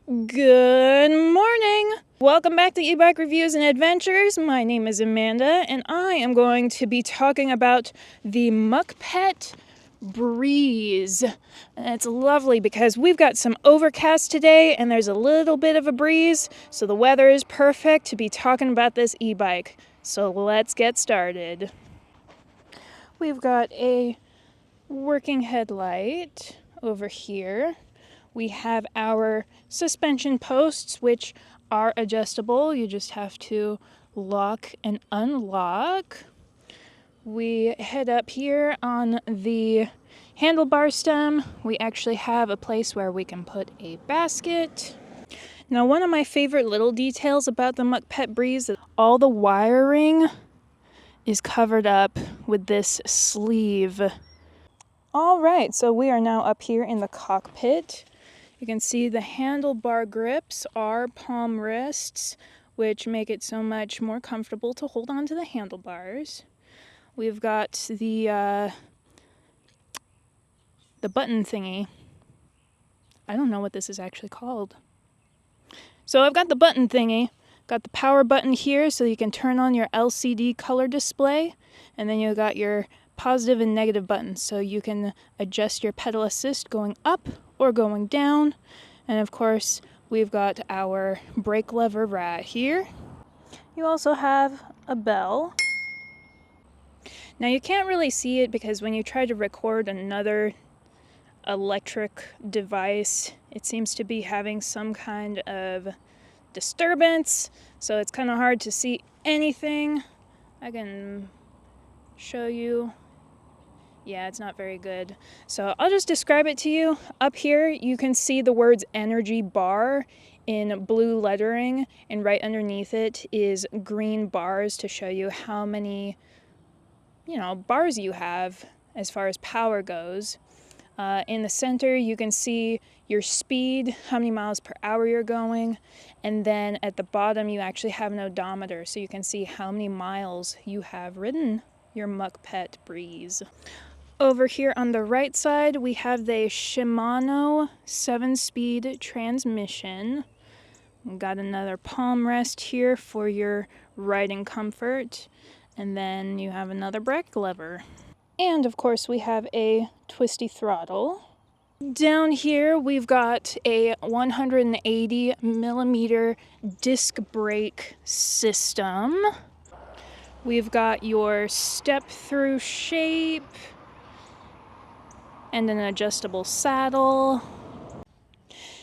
Good morning! Welcome back to eBike Reviews and Adventures. My name is Amanda, and I am going to be talking about the Mukkpet Breeze. And it's lovely because we've got some overcast today, and there's a little bit of a breeze, so the weather is perfect to be talking about this e-bike. So let's get started. We've got a working headlight over here. We have our suspension posts, which are adjustable. You just have to lock and unlock. We head up here on the handlebar stem. We actually have a place where we can put a basket. Now, one of my favorite little details about the Mukkpet Breeze is all the wiring is covered up with this sleeve. All right, so we are now up here in the cockpit. You can see the handlebar grips are palm rests, which make it so much more comfortable to hold on to the handlebars. We've got the button thingy. I don't know what this is actually called. So I've got the button thingy. Got the power button here so you can turn on your LCD color display, and then you've got your positive and negative buttons so you can adjust your pedal assist going up or going down. And of course, we've got our brake lever right here. You also have a bell. Now you can't really see it because when you try to record another electric device, it seems to be having some kind of disturbance, so it's kind of hard to see anything. I can show you. Yeah, it's not very good. So I'll just describe it to you. Up here, you can see the words energy bar in blue lettering, and right underneath it is green bars to show you how many, bars you have as far as power goes. In the center, you can see your speed, how many miles per hour you're going, and then at the bottom, you actually have an odometer, so you can see how many miles you have ridden your Mukkpet Breeze. Over here on the right side, we have the Shimano 7-speed transmission. We've got another palm rest here for your riding comfort, and then you have another brake lever. And of course, we have a twisty throttle. Down here, we've got a 180 millimeter disc brake system. We've got your step-through shape and an adjustable saddle.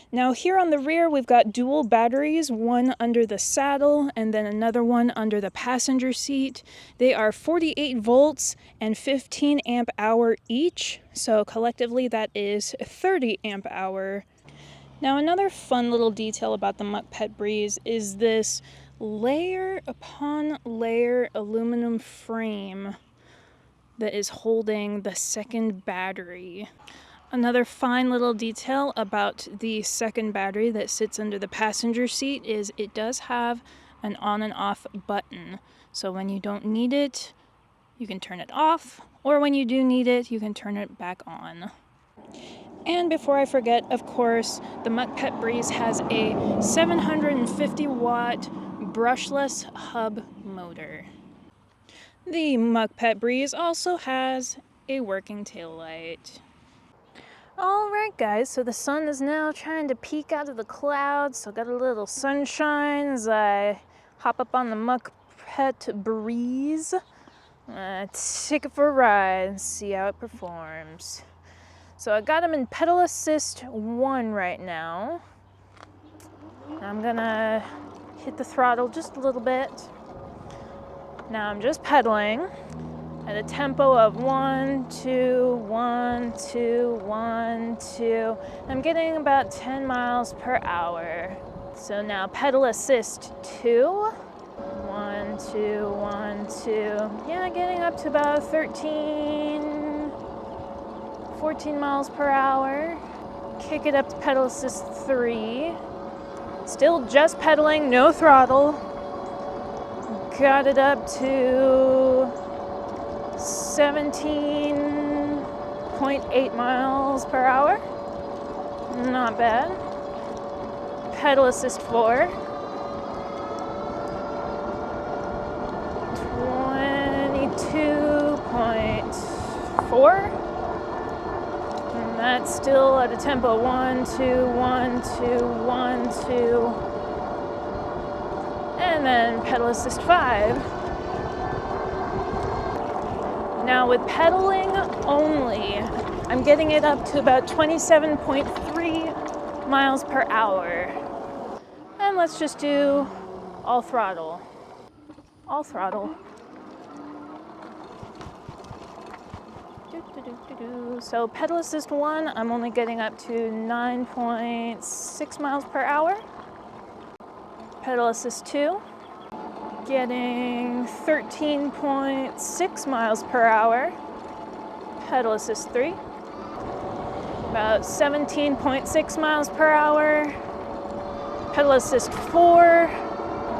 Now here on the rear, we've got dual batteries, one under the saddle and then another one under the passenger seat. They are 48 volts and 15 amp hour each, so collectively that is 30 amp hour. Now another fun little detail about the Mukkpet Breeze is this layer upon layer aluminum frame that is holding the second battery. Another fine little detail about the second battery that sits under the passenger seat is it does have an on and off button. So when you don't need it, you can turn it off, or when you do need it, you can turn it back on. And before I forget, of course, the Mukkpet Breeze has a 750 watt brushless hub motor. The Mukkpet Breeze also has a working taillight. Alright guys, so the sun is now trying to peek out of the clouds, so got a little sunshine as I hop up on the Mukkpet Breeze. Take it for a ride and see how it performs. So I got him in pedal assist 1 right now. I'm gonna hit the throttle just a little bit. Now I'm just pedaling at a tempo of 1, 2, 1, 2, 1, 2. I'm getting about 10 miles per hour. So now pedal assist 2. 1, 2, 1, 2. Yeah, getting up to about 13, 14 miles per hour. Kick it up to pedal assist 3. Still just pedaling, no throttle. Got it up to 17.8 miles per hour. Not bad. pedal assist 4, 22.4, and that's still at a tempo 1, 2, 1, 2, 1, 2, and then pedal assist 5. Now with pedaling only, I'm getting it up to about 27.3 miles per hour. And let's just do all throttle. All throttle. So pedal assist 1, I'm only getting up to 9.6 miles per hour. Pedal assist 2, getting 13.6 miles per hour. Pedal assist 3, about 17.6 miles per hour. Pedal assist 4,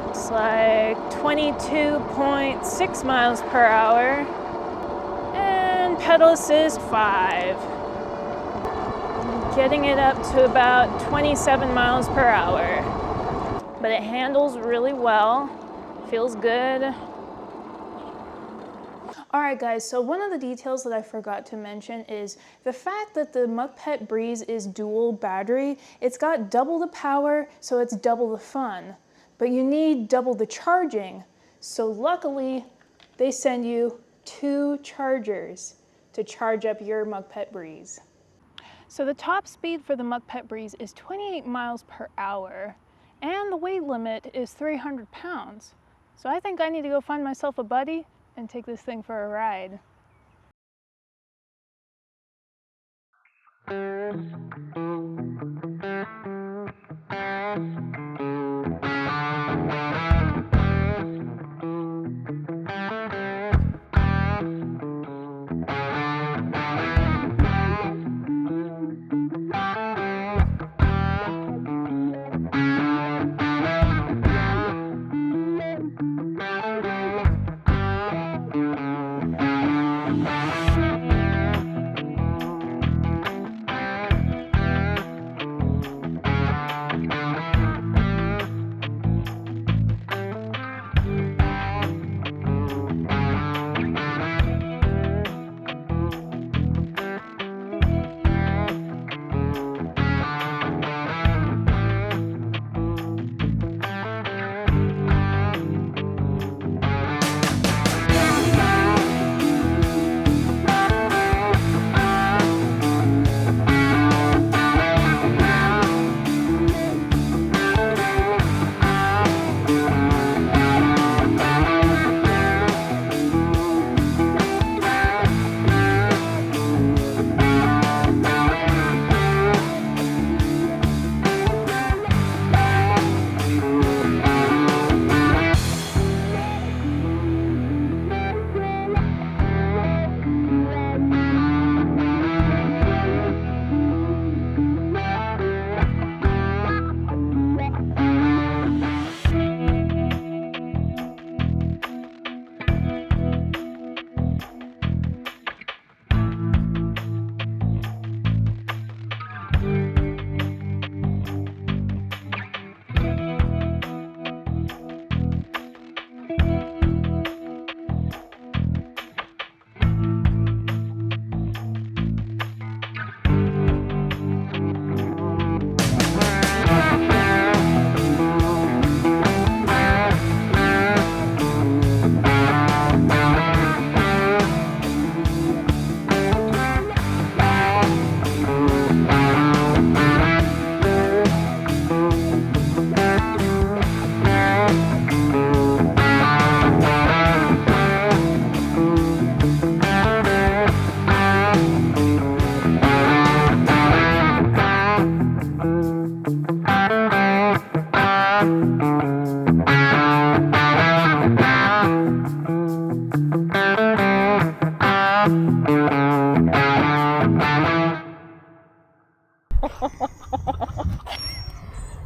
it's like 22.6 miles per hour. And pedal assist 5, getting it up to about 27 miles per hour. But it handles really well, feels good. Alright guys, so one of the details that I forgot to mention is the fact that the Mukkpet Breeze is dual battery. It's got double the power, so it's double the fun. But you need double the charging. So luckily, they send you 2 chargers to charge up your Mukkpet Breeze. So the top speed for the Mukkpet Breeze is 28 miles per hour, and the weight limit is 300 pounds. So I think I need to go find myself a buddy and take this thing for a ride.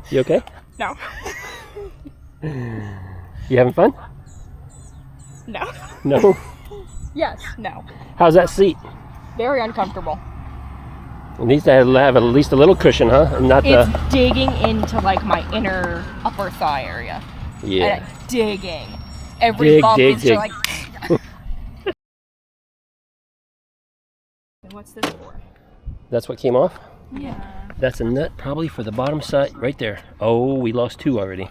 You okay? No. You having fun? No. No? Yes. No. How's that seat? Very uncomfortable. It needs to have at least a little cushion, huh? And not It's the... digging into like my inner upper thigh area. Yeah. Digging. Every bump is just like... What's this for? That's what came off? Yeah. That's a nut probably for the bottom side right there. Oh, we lost 2 already.